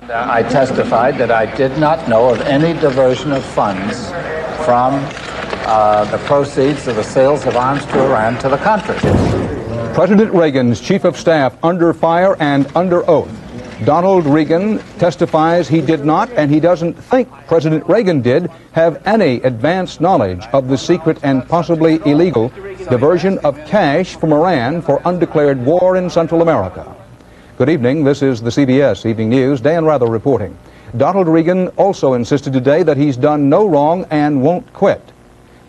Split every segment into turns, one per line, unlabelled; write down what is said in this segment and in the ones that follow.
I testified that I did not know of any diversion of funds from the proceeds of the sales of arms to Iran to the country.
President Reagan's chief of staff under fire and under oath. Donald Regan testifies he did not, and he doesn't think President Reagan did, have any advanced knowledge of the secret and possibly illegal diversion of cash from Iran for undeclared war in Central America. Good evening. This is the CBS Evening News. Dan Rather reporting. Donald Regan also insisted today that he's done no wrong and won't quit.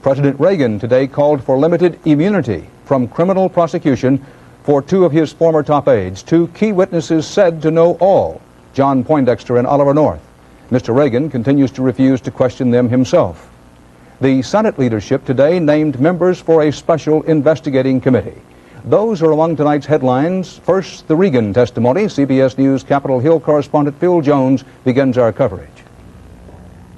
President Reagan today called for limited immunity from criminal prosecution for two of his former top aides, two key witnesses said to know all, John Poindexter and Oliver North. Mr. Reagan continues to refuse to question them himself. The Senate leadership today named members for a special investigating committee. Those are among tonight's headlines. First, the Regan testimony. CBS News Capitol Hill correspondent Phil Jones begins our coverage.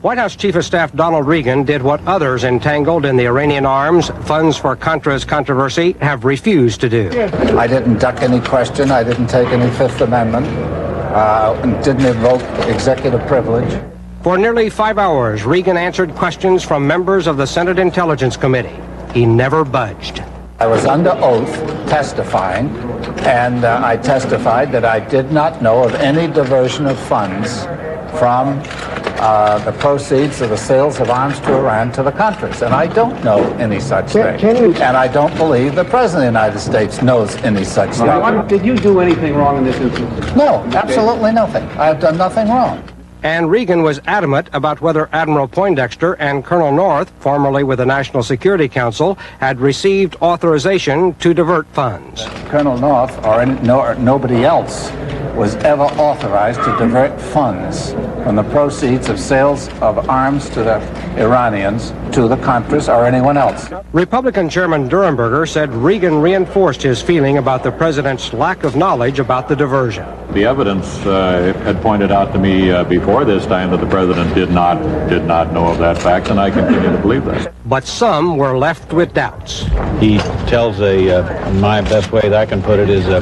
White House Chief of Staff Donald Regan did what others entangled in the Iranian arms, funds for Contra's controversy, have refused to do.
I didn't duck any question. I didn't take any Fifth Amendment. Didn't invoke executive privilege.
For nearly 5 hours, Regan answered questions from members of the Senate Intelligence Committee. He never budged.
I was under oath testifying, and I testified that I did not know of any diversion of funds from the proceeds of the sales of arms to Iran to the countries. And I don't know any such thing. And I don't believe the President of the United States knows any such thing.
Did you do anything wrong in this instance?
No, absolutely nothing. I have done nothing wrong.
And Regan was adamant about whether Admiral Poindexter and Colonel North, formerly with the National Security Council, had received authorization to divert funds.
Colonel North or nobody else was ever authorized to divert funds from the proceeds of sales of arms to the Iranians to the Contras or anyone else.
Republican Chairman Durenberger said Regan reinforced his feeling about the president's lack of knowledge about the diversion.
The evidence had pointed out to me before this time that the president did not know of that fact, and I continue to believe that.
But some were left with doubts.
He tells my best way that I can put it is a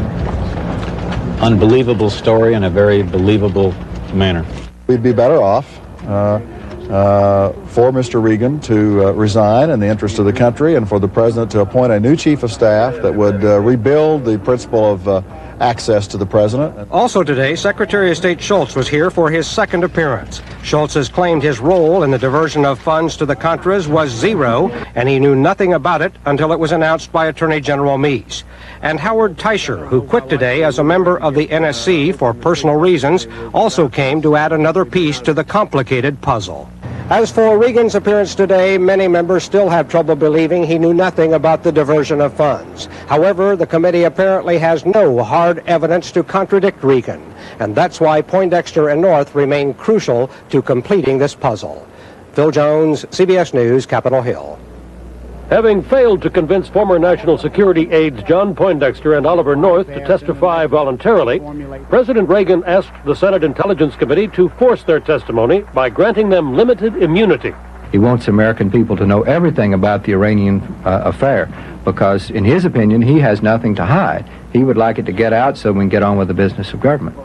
unbelievable story in a very believable manner.
We'd be better off for Mr. Regan to resign in the interest of the country and for the president to appoint a new chief of staff that would rebuild the principle of access to the president.
Also today, Secretary of State Schultz was here for his second appearance. Schultz has claimed his role in the diversion of funds to the Contras was zero, and he knew nothing about it until it was announced by Attorney General Meese. And Howard Teicher, who quit today as a member of the NSC for personal reasons, also came to add another piece to the complicated puzzle. As for Regan's appearance today, many members still have trouble believing he knew nothing about the diversion of funds. However, the committee apparently has no hard evidence to contradict Regan, and that's why Poindexter and North remain crucial to completing this puzzle. Phil Jones, CBS News, Capitol Hill.
Having failed to convince former National Security aides John Poindexter and Oliver North to testify voluntarily, President Reagan asked the Senate Intelligence Committee to force their testimony by granting them limited immunity.
He wants American people to know everything about the Iranian affair because, in his opinion, he has nothing to hide. He would like it to get out so we can get on with the business of government.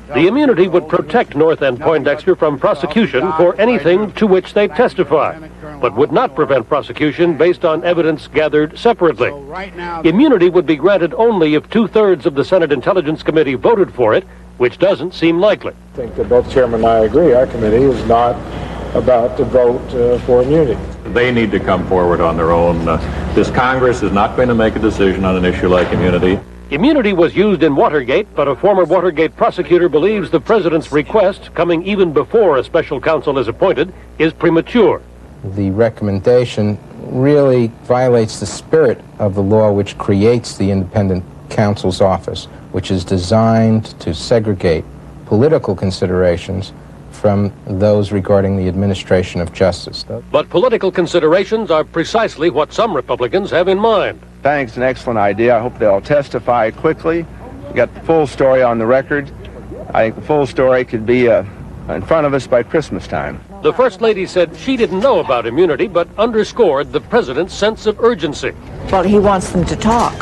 The immunity would protect North and Poindexter from prosecution for anything to which they testify, but would not prevent prosecution based on evidence gathered separately. Immunity would be granted only if 2/3 of the Senate Intelligence Committee voted for it, which doesn't seem likely.
I think that both chairman and I agree. Our committee is not about to vote for immunity.
They need to come forward on their own. This Congress is not going to make a decision on an issue like immunity.
Immunity was used in Watergate, but a former Watergate prosecutor believes the president's request, coming even before a special counsel is appointed, is premature.
The recommendation really violates the spirit of the law which creates the independent counsel's office, which is designed to segregate political considerations from those regarding the administration of justice.
But political considerations are precisely what some Republicans have in mind.
I think it's an excellent idea. I hope they'll testify quickly. We got the full story on the record. I think the full story could be in front of us by Christmas time.
The First Lady said she didn't know about immunity, but underscored the president's sense of urgency.
Well, he wants them to talk.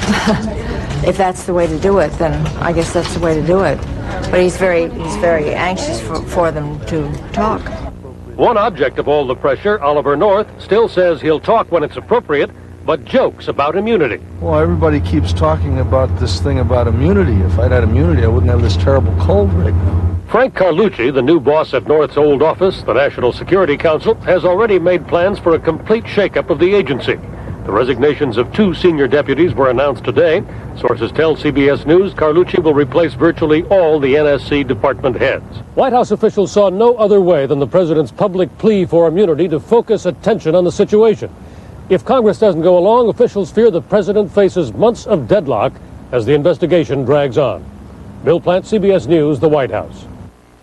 If that's the way to do it, then I guess that's the way to do it. But he's very anxious for them to talk.
One object of all the pressure, Oliver North, still says he'll talk when it's appropriate, but jokes about immunity.
Well, everybody keeps talking about this thing about immunity. If I'd had immunity, I wouldn't have this terrible cold right now.
Frank Carlucci, the new boss at North's old office, the National Security Council, has already made plans for a complete shakeup of the agency. The resignations of 2 senior deputies were announced today. Sources tell CBS News Carlucci will replace virtually all the NSC department heads. White House officials saw no other way than the president's public plea for immunity to focus attention on the situation. If Congress doesn't go along, officials fear the president faces months of deadlock as the investigation drags on. Bill Plant, CBS News, the White House.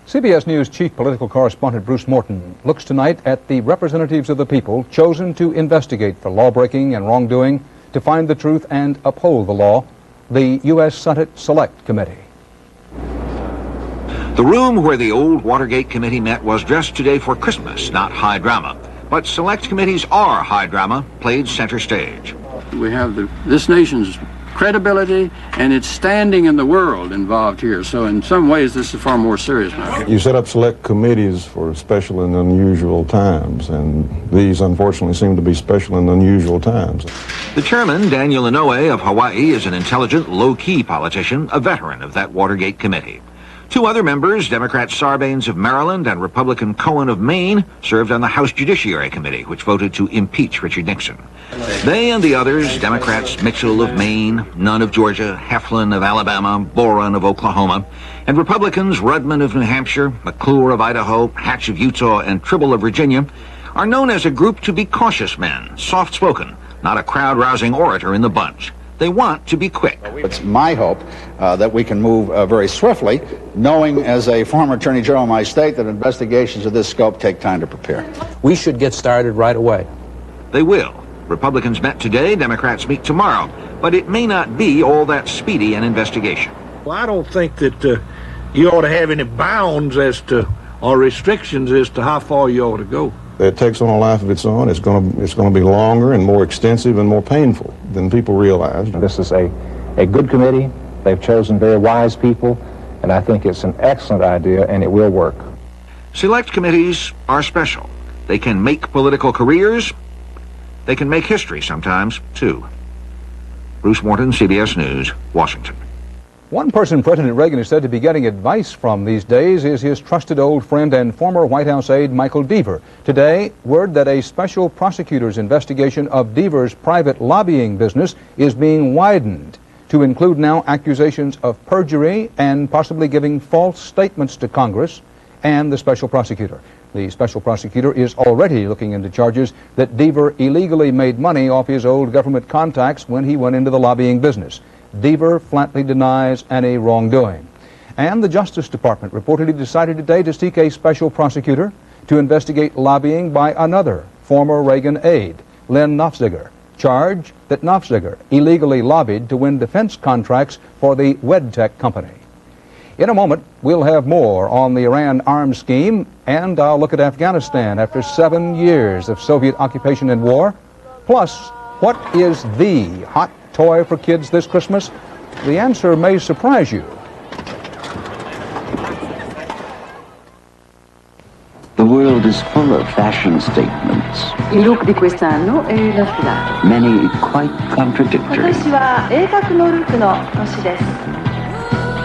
CBS News chief political correspondent Bruce Morton looks tonight at the representatives of the people chosen to investigate the lawbreaking and wrongdoing, to find the truth and uphold the law, the U.S. Senate Select Committee.
The room where the old Watergate committee met was dressed today for Christmas, not high drama. But select committees are high drama, played center stage.
We have this nation's credibility and its standing in the world involved here. So in some ways, this is far more serious matter.
You set up select committees for special and unusual times, and these unfortunately seem to be special and unusual times.
The chairman, Daniel Inouye of Hawaii, is an intelligent, low-key politician, a veteran of that Watergate committee. 2 other members, Democrat Sarbanes of Maryland and Republican Cohen of Maine, served on the House Judiciary Committee, which voted to impeach Richard Nixon. They and the others, Democrats Mitchell of Maine, Nunn of Georgia, Heflin of Alabama, Boren of Oklahoma, and Republicans Rudman of New Hampshire, McClure of Idaho, Hatch of Utah, and Tribble of Virginia, are known as a group to be cautious men, soft-spoken, not a crowd-rousing orator in the bunch. They want to be quick.
It's my hope that we can move very swiftly, knowing as a former Attorney General of my state that investigations of this scope take time to prepare.
We should get started right away.
They will. Republicans met today, Democrats meet tomorrow, but it may not be all that speedy an investigation.
Well, I don't think that you ought to have any bounds as to, or restrictions as to how far you ought to go.
It takes on a life of its own. It's going to be longer and more extensive and more painful than people realize.
This is a good committee. They've chosen very wise people, and I think it's an excellent idea, and it will work.
Select committees are special. They can make political careers. They can make history sometimes, too. Bruce Morton, CBS News, Washington.
One person President Reagan is said to be getting advice from these days is his trusted old friend and former White House aide, Michael Deaver. Today, word that a special prosecutor's investigation of Deaver's private lobbying business is being widened to include now accusations of perjury and possibly giving false statements to Congress and the special prosecutor. The special prosecutor is already looking into charges that Deaver illegally made money off his old government contacts when he went into the lobbying business. Deaver flatly denies any wrongdoing. And the Justice Department reportedly decided today to seek a special prosecutor to investigate lobbying by another former Reagan aide, Len Nofziger, charged that Nofziger illegally lobbied to win defense contracts for the WedTech company. In a moment, we'll have more on the Iran arms scheme, and I'll look at Afghanistan after 7 years of Soviet occupation and war. Plus, what is the hot toy for kids this Christmas? The answer may surprise you.
The world is full of fashion statements.
Il look di quest'anno è la sfilata.
Many quite contradictory.
今年は鋭角のルックの年です。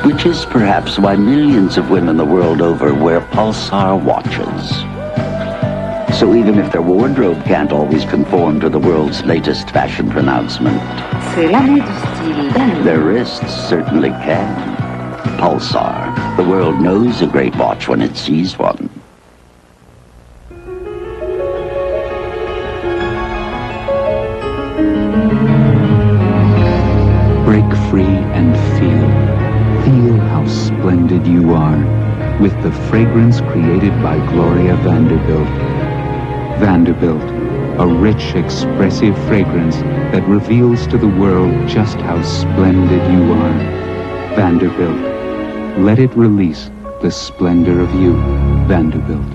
Which is perhaps why millions of women the world over wear Pulsar watches. So even if their wardrobe can't always conform to the world's latest fashion pronouncement, their wrists certainly can. Pulsar. The world knows a great watch when it sees one.
Break free and feel. Feel how splendid you are with the fragrance created by Gloria Vanderbilt. Vanderbilt, a rich, expressive fragrance that reveals to the world just how splendid you are. Vanderbilt, let it release the splendor of you, Vanderbilt.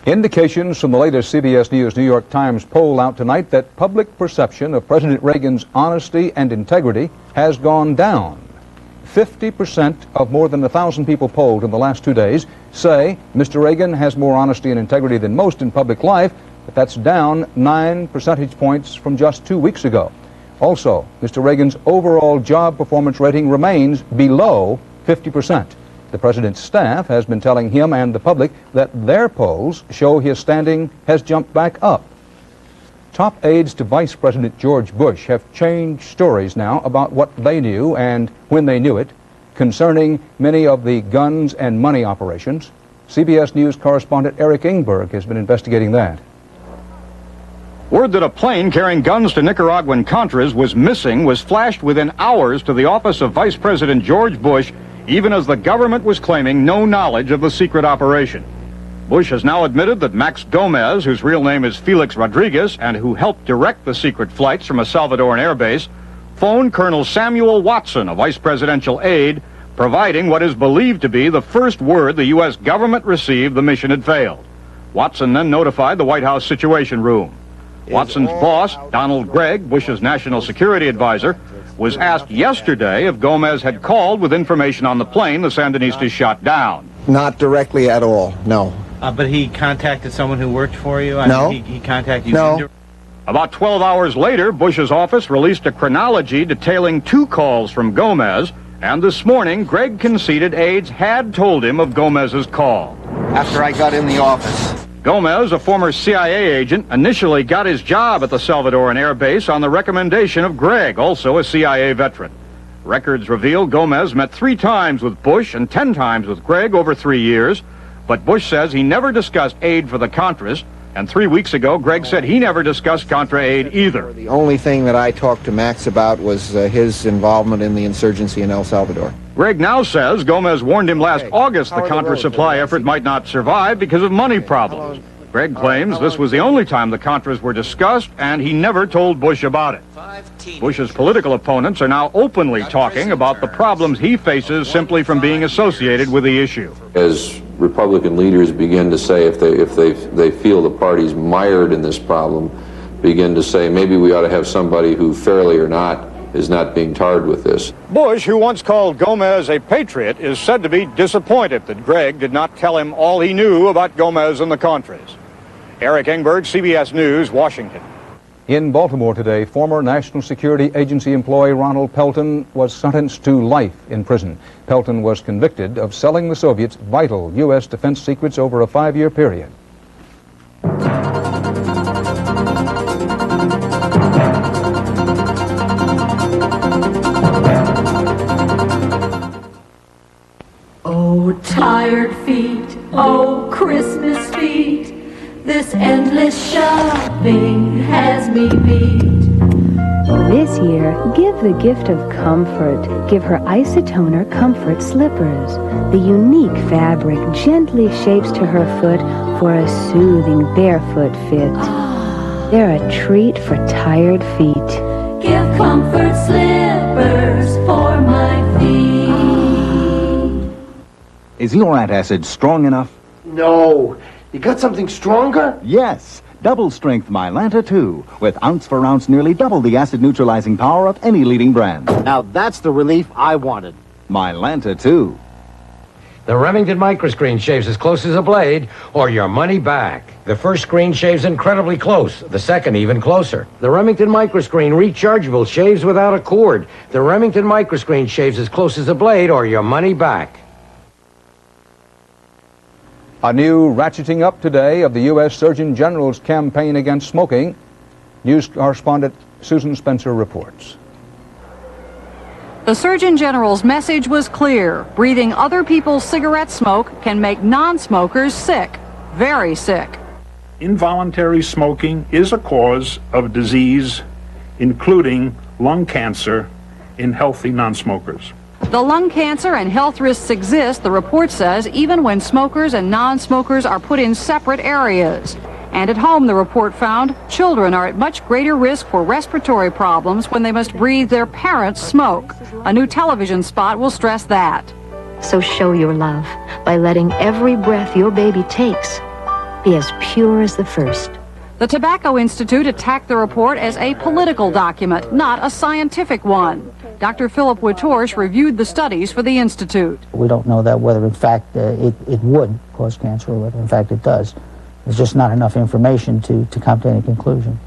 Indications from the latest CBS News New York Times poll out tonight that public perception of President Reagan's honesty and integrity has gone down. 50% of more than 1,000 people polled in the last 2 days say Mr. Reagan has more honesty and integrity than most in public life, but that's down 9 percentage points from just 2 weeks ago. Also, Mr. Reagan's overall job performance rating remains below 50%. The president's staff has been telling him and the public that their polls show his standing has jumped back up. Top aides to Vice President George Bush have changed stories now about what they knew and when they knew it concerning many of the guns and money operations. CBS News correspondent Eric Ingberg has been investigating that.
Word that a plane carrying guns to Nicaraguan Contras was missing was flashed within hours to the office of Vice President George Bush, even as the government was claiming no knowledge of the secret operation. Bush has now admitted that Max Gomez, whose real name is Felix Rodriguez and who helped direct the secret flights from a Salvadoran airbase, phoned Colonel Samuel Watson, a vice presidential aide, providing what is believed to be the first word the U.S. government received the mission had failed. Watson then notified the White House Situation Room. Watson's boss, Donald Gregg, Bush's national security advisor, was asked yesterday if Gomez had called with information on the plane the Sandinistas shot down.
Not directly at all, no.
But he contacted someone who worked for you?
No.
He contacted you?
No.
About 12 hours later, Bush's office released a chronology detailing 2 calls from Gomez, and this morning, Gregg conceded aides had told him of Gomez's call.
After I got in the office.
Gomez, a former CIA agent, initially got his job at the Salvadoran Air Base on the recommendation of Gregg, also a CIA veteran. Records reveal Gomez met 3 times with Bush and 10 times with Gregg over 3 years, but Bush says he never discussed aid for the Contras, and 3 weeks ago, Gregg said he never discussed Contra aid either.
The only thing that I talked to Max about was his involvement in the insurgency in El Salvador.
Gregg now says Gomez warned him last August the Contra supply effort might not survive because of money problems. Gregg claims this was the only time the Contras were discussed, and he never told Bush about it. Bush's political opponents are now openly talking about the problems he faces simply from being associated with the issue.
As Republican leaders begin to say, if they feel the party's mired in this problem, begin to say maybe we ought to have somebody who, fairly or not, is not being tarred with this.
Bush, who once called Gomez a patriot, is said to be disappointed that Gregg did not tell him all he knew about Gomez and the Contras. Eric Engberg, CBS News, Washington.
In Baltimore today, former National Security Agency employee Ronald Pelton was sentenced to life in prison. Pelton was convicted of selling the Soviets vital U.S. defense secrets over a 5-year period.
Oh, tired feet, oh, Christmas feet, this endless shopping has me beat.
This year, give the gift of comfort. Give her Isotoner Comfort Slippers. The unique fabric gently shapes to her foot for a soothing barefoot fit. They're a treat for tired feet.
Give comfort slippers for my feet.
Is your antacid strong enough?
No. You got something stronger?
Yes. Double-strength Mylanta 2, with ounce for ounce nearly double the acid-neutralizing power of any leading brand.
Now that's the relief I wanted.
Mylanta 2.
The Remington microscreen shaves as close as a blade, or your money back. The first screen shaves incredibly close, the second even closer. The Remington microscreen rechargeable shaves without a cord. The Remington microscreen shaves as close as a blade, or your money back.
A new ratcheting up today of the U.S. Surgeon General's campaign against smoking. News correspondent Susan Spencer reports.
The Surgeon General's message was clear. Breathing other people's cigarette smoke can make non-smokers sick, very sick.
Involuntary smoking is a cause of disease, including lung cancer in healthy non-smokers.
The lung cancer and health risks exist, the report says, even when smokers and non-smokers are put in separate areas. And at home, the report found, children are at much greater risk for respiratory problems when they must breathe their parents' smoke. A new television spot will stress that.
So show your love by letting every breath your baby takes be as pure as the first.
The Tobacco Institute attacked the report as a political document, not a scientific one. Dr. Philip Witorsh reviewed the studies for the Institute.
We don't know that whether in fact it would cause cancer or whether in fact it does. There's just not enough information to come to any conclusion.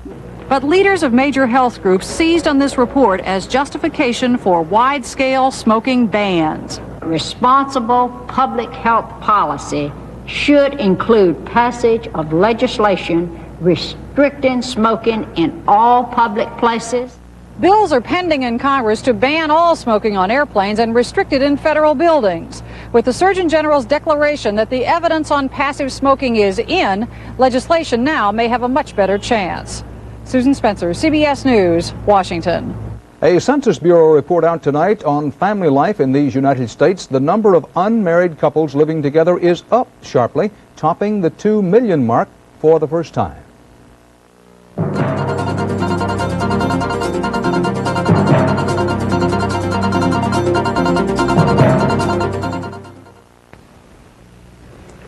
But leaders of major health groups seized on this report as justification for wide-scale smoking bans.
Responsible public health policy should include passage of legislation restricting smoking in all public places.
Bills are pending in Congress to ban all smoking on airplanes and restrict it in federal buildings. With the Surgeon General's declaration that the evidence on passive smoking is in, legislation now may have a much better chance. Susan Spencer, CBS News, Washington.
A Census Bureau report out tonight on family life in these United States. The number of unmarried couples living together is up sharply, topping the 2 million mark for the first time.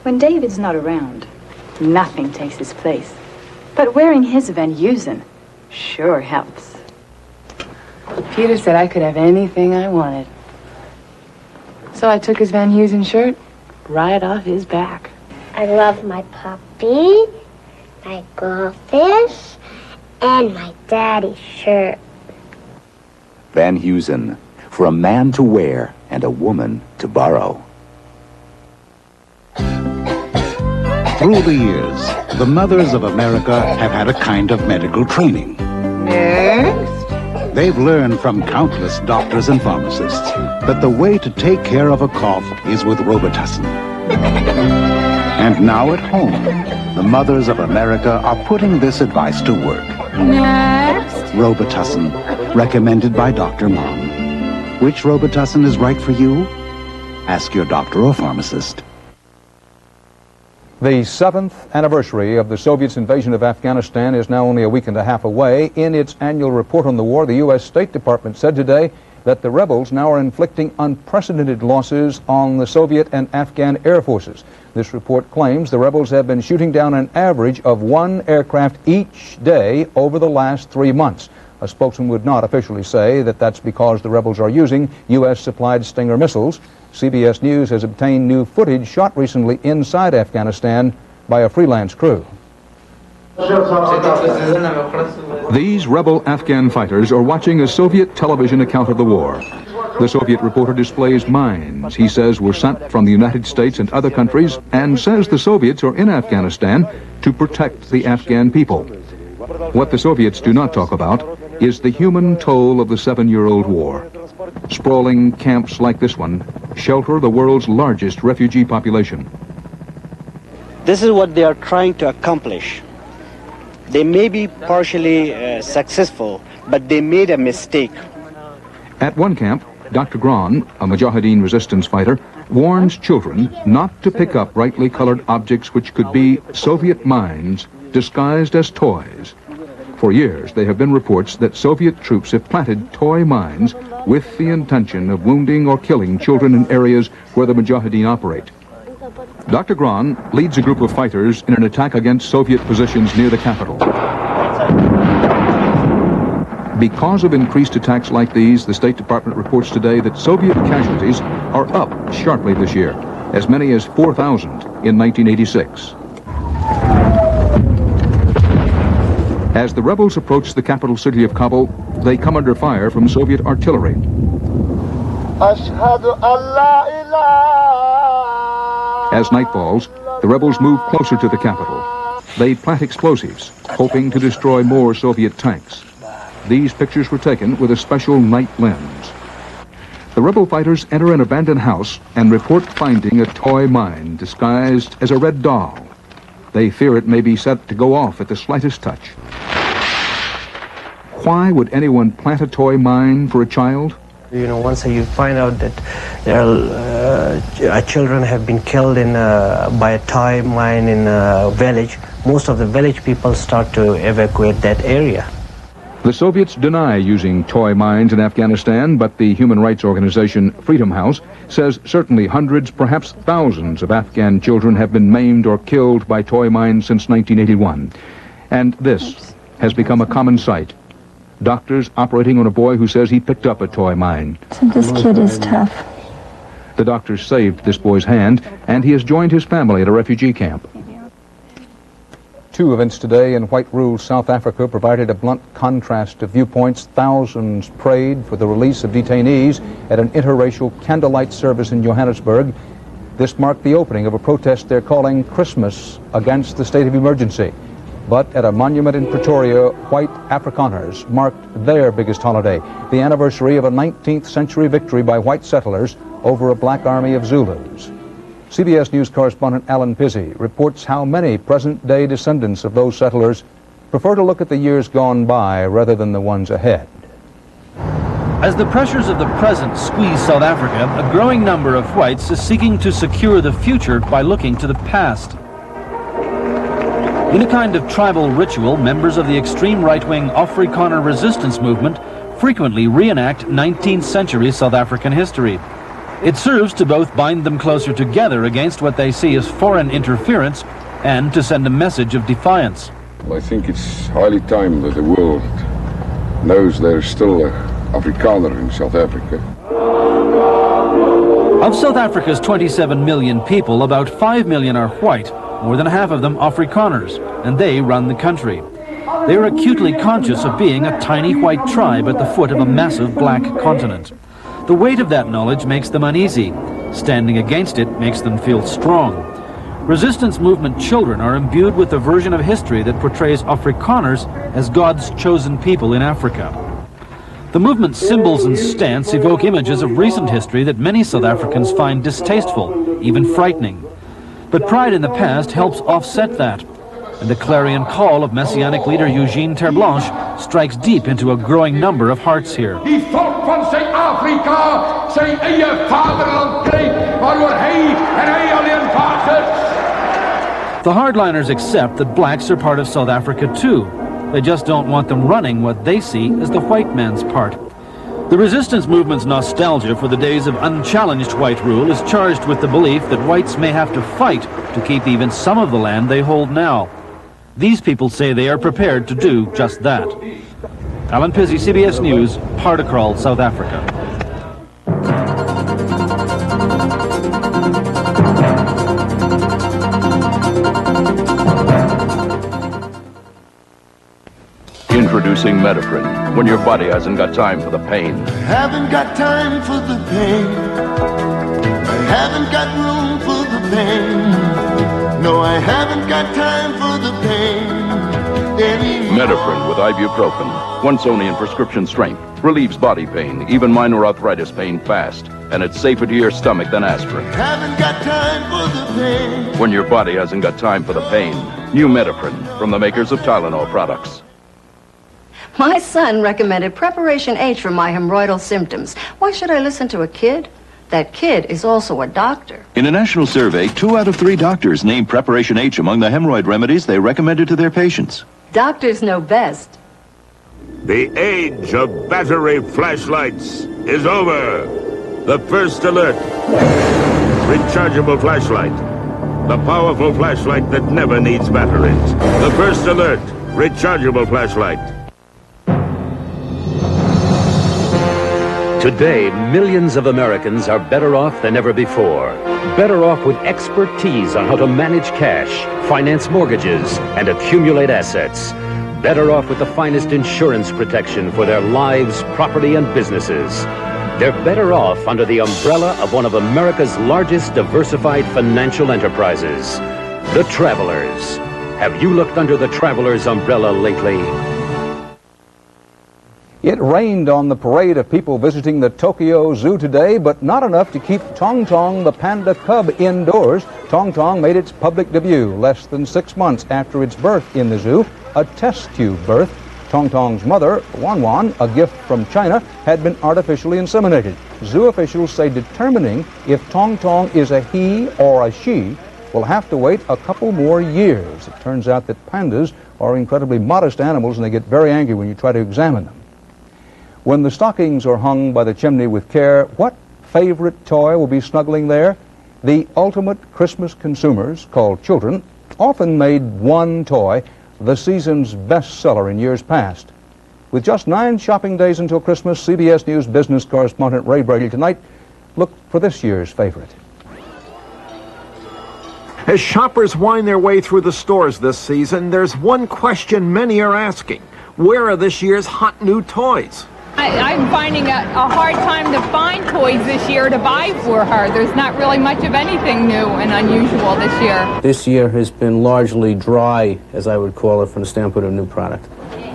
When David's not around, nothing takes his place. But wearing his Van Heusen sure helps. Peter said I could have anything I wanted. So I took his Van Heusen shirt right off his back.
I love my puppy, my goldfish, and my daddy's shirt.
Van Heusen, for a man to wear and a woman to borrow.
Through the years, the mothers of America have had a kind of medical training.
Next.
They've learned from countless doctors and pharmacists that the way to take care of a cough is with Robitussin. And now at home, the mothers of America are putting this advice to work.
Next.
Robitussin, recommended by Dr. Mom. Which Robitussin is right for you? Ask your doctor or pharmacist.
The 7th anniversary of the Soviets' invasion of Afghanistan is now only a week and a half away. In its annual report on the war, the U.S. State Department said today that the rebels now are inflicting unprecedented losses on the Soviet and Afghan air forces. This report claims the rebels have been shooting down an average of 1 aircraft each day over the last 3 months. A spokesman would not officially say that that's because the rebels are using U.S.-supplied Stinger missiles. CBS News has obtained new footage shot recently inside Afghanistan by a freelance crew.
These rebel Afghan fighters are watching a Soviet television account of the war. The Soviet reporter displays mines he says were sent from the United States and other countries, and says the Soviets are in Afghanistan to protect the Afghan people. What the Soviets do not talk about is the human toll of the 7-year-old war. Sprawling camps like this one shelter the world's largest refugee population.
This is what they are trying to accomplish. They may be partially successful, but they made a mistake.
At one camp, Dr. Gran, a Mujahideen resistance fighter, warns children not to pick up brightly colored objects which could be Soviet mines disguised as toys. For years, there have been reports that Soviet troops have planted toy mines with the intention of wounding or killing children in areas where the Mujahideen operate. Dr. Gran leads a group of fighters in an attack against Soviet positions near the capital. Because of increased attacks like these, the State Department reports today that Soviet casualties are up sharply this year, as many as 4,000 in 1986. As the rebels approach the capital city of Kabul, they come under fire from Soviet artillery. As night falls, the rebels move closer to the capital. They plant explosives, hoping to destroy more Soviet tanks. These pictures were taken with a special night lens. The rebel fighters enter an abandoned house and report finding a toy mine disguised as a red doll. They fear it may be set to go off at the slightest touch. Why would anyone plant a toy mine for a child?
You know, once you find out that there are, children have been killed by a toy mine in a village, most of the village people start to evacuate that area.
The Soviets deny using toy mines in Afghanistan, but the human rights organization Freedom House says certainly hundreds, perhaps thousands of Afghan children have been maimed or killed by toy mines since 1981. And this has become a common sight. Doctors operating on a boy who says he picked up a toy mine.
So this kid is tough.
The doctors saved this boy's hand, and he has joined his family at a refugee camp.
Two events today in white-ruled South Africa provided a blunt contrast to viewpoints. Thousands prayed for the release of detainees at an interracial candlelight service in Johannesburg. This marked the opening of a protest they're calling Christmas against the state of emergency. But at a monument in Pretoria, white Afrikaners marked their biggest holiday, the anniversary of a 19th century victory by white settlers over a black army of Zulus. CBS News correspondent Alan Pizzi reports how many present-day descendants of those settlers prefer to look at the years gone by rather than the ones ahead.
As the pressures of the present squeeze South Africa, a growing number of whites is seeking to secure the future by looking to the past. In a kind of tribal ritual, members of the extreme right-wing Afrikaner resistance movement frequently reenact 19th century South African history. It serves to both bind them closer together against what they see as foreign interference and to send a message of defiance.
Well, I think it's highly time that the world knows there's still an Afrikaner in South Africa.
Of South Africa's 27 million people, about 5 million are white, more than half of them Afrikaners, and they run the country. They are acutely conscious of being a tiny white tribe at the foot of a massive black continent. The weight of that knowledge makes them uneasy. Standing against it makes them feel strong. Resistance movement children are imbued with a version of history that portrays Afrikaners as God's chosen people in Africa. The movement's symbols and stance evoke images of recent history that many South Africans find distasteful, even frightening. But pride in the past helps offset that. And the clarion call of Messianic leader Eugene Terblanche strikes deep into a growing number of hearts here.
Die volk van Suid-Afrika sy eie vaderland kry waaroor hy en hy alleen vaart is.
The hardliners accept that blacks are part of South Africa too. They just don't want them running what they see as the white man's part. The resistance movement's nostalgia for the days of unchallenged white rule is charged with the belief that whites may have to fight to keep even some of the land they hold now. These people say they are prepared to do just that. Alan Pizzi, CBS News, Paardekraal, South Africa.
Introducing Metaprin, when your body hasn't got time for the pain.
Haven't got time for the pain. I haven't got room for the pain. No, I haven't got time for the pain anymore.
Metaprin with ibuprofen, once only in prescription strength, relieves body pain, even minor arthritis pain fast, and it's safer to your stomach than aspirin.
Haven't got time for the pain.
When your body hasn't got time for the pain, new Metaprin from the makers of Tylenol products.
My son recommended Preparation H for my hemorrhoidal symptoms. Why should I listen to a kid? That kid is also a doctor.
In a national survey, 2 out of 3 doctors named Preparation H among the hemorrhoid remedies they recommended to their patients.
Doctors know best.
The age of battery flashlights is over. The first alert. Rechargeable flashlight. The powerful flashlight that never needs batteries. The first alert. Rechargeable flashlight.
Today, millions of Americans are better off than ever before. Better off with expertise on how to manage cash, finance mortgages, and accumulate assets. Better off with the finest insurance protection for their lives, property, and businesses. They're better off under the umbrella of one of America's largest diversified financial enterprises, the Travelers. Have you looked under the Travelers umbrella lately?
It rained on the parade of people visiting the Tokyo Zoo today, but not enough to keep Tong Tong the panda cub indoors. Tong Tong made its public debut less than 6 months after its birth in the zoo, a test tube birth. Tong Tong's mother, Wan Wan, a gift from China, had been artificially inseminated. Zoo officials say determining if Tong Tong is a he or a she will have to wait a couple more years. It turns out that pandas are incredibly modest animals and they get very angry when you try to examine them. When the stockings are hung by the chimney with care, what favorite toy will be snuggling there? The ultimate Christmas consumers, called children, often made one toy the season's bestseller in years past. With just 9 shopping days until Christmas, CBS News business correspondent Ray Brady tonight looked for this year's favorite.
As shoppers wind their way through the stores this season, there's one question many are asking. Where are this year's hot new toys?
I'm finding a hard time to find toys this year to buy for her. There's not really much of anything new and unusual this year.
This year has been largely dry, as I would call it, from the standpoint of new product.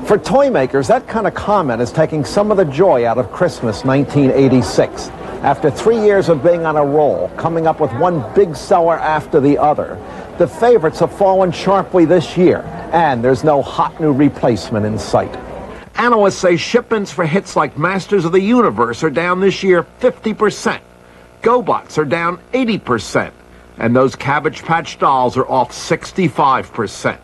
For toy makers, that kind of comment is taking some of the joy out of Christmas 1986. After 3 years of being on a roll, coming up with one big seller after the other, the favorites have fallen sharply this year, and there's no hot new replacement in sight. Analysts say shipments for hits like Masters of the Universe are down this year 50%. GoBots are down 80%. And those Cabbage Patch dolls are off 65%.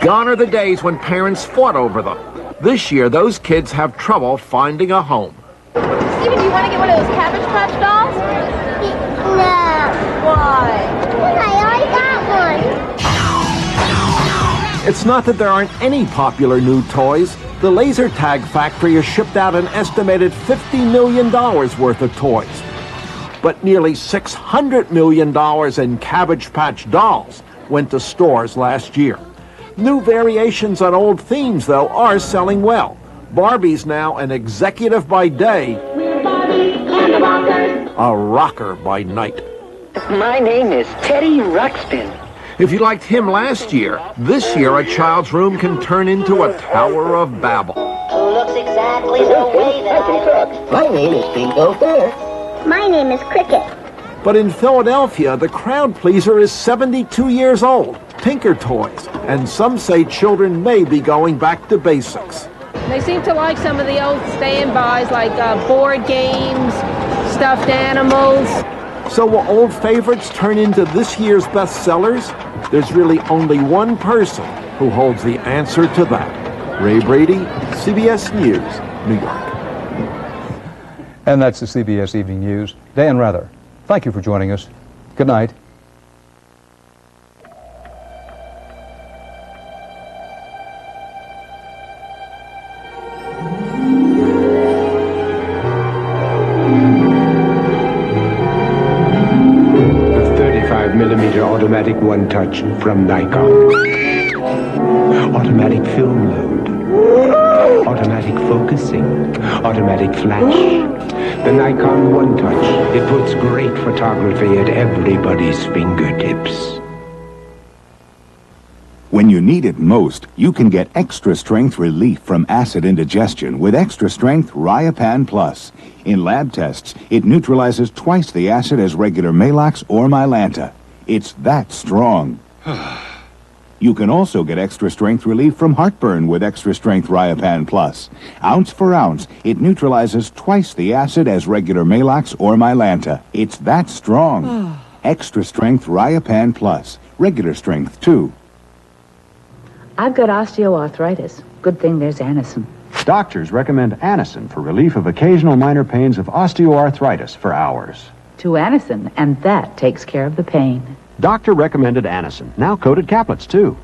Gone are the days when parents fought over them. This year, those kids have trouble finding a home.
Steven, do you want to get one of those Cabbage Patch dolls?
No.
Why?
I already got one.
It's not that there aren't any popular new toys. The laser tag factory has shipped out an estimated $50 million worth of toys. But nearly $600 million in Cabbage Patch dolls went to stores last year. New variations on old themes, though, are selling well. Barbie's now an executive by day, a rocker by night.
My name is Teddy Ruxpin.
If you liked him last year, this year a child's room can turn into a Tower of Babel.
Who looks exactly the way that I look? My name is Bingo Fair.
My name is Cricket.
But in Philadelphia, the crowd pleaser is 72 years old, Tinker Toys, and some say children may be going back to basics.
They seem to like some of the old standbys like board games, stuffed animals.
So will old favorites turn into this year's bestsellers? There's really only one person who holds the answer to that. Ray Brady, CBS News, New York.
And that's the CBS Evening News. Dan Rather, thank you for joining us. Good night.
Millimeter automatic one-touch from Nikon. Automatic film load. Automatic focusing. Automatic flash. The Nikon one-touch. It puts great photography at everybody's fingertips.
When you need it most, you can get extra strength relief from acid indigestion with extra strength Riopan Plus. In lab tests, it neutralizes twice the acid as regular Maalox or Mylanta. It's that strong. You can also get extra strength relief from heartburn with extra strength Riopan Plus. Ounce for ounce, it neutralizes twice the acid as regular Maalox or Mylanta. It's that strong. Extra strength Riopan Plus. Regular strength, too.
I've got osteoarthritis. Good thing there's Anacin.
Doctors recommend Anacin for relief of occasional minor pains of osteoarthritis for hours.
To Anacin, and that takes care of the pain.
Doctor recommended Anacin, now coated caplets, too.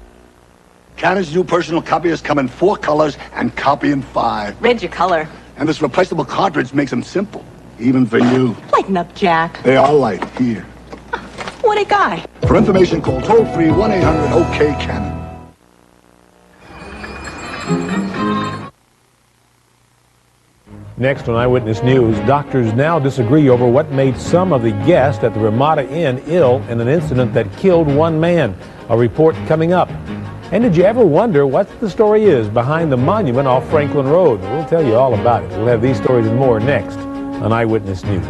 Canon's new personal copiers come in 4 colors and copy in 5.
Red's your color.
And this replaceable cartridge makes them simple, even for you.
Lighten up, Jack.
They are light. Here.
What a guy.
For information, call toll-free 1-800-OK-Canon.
Next on Eyewitness News, doctors now disagree over what made some of the guests at the Ramada Inn ill in an incident that killed one man. A report coming up. And did you ever wonder what the story is behind the monument off Franklin Road? We'll tell you all about it. We'll have these stories and more next on Eyewitness News.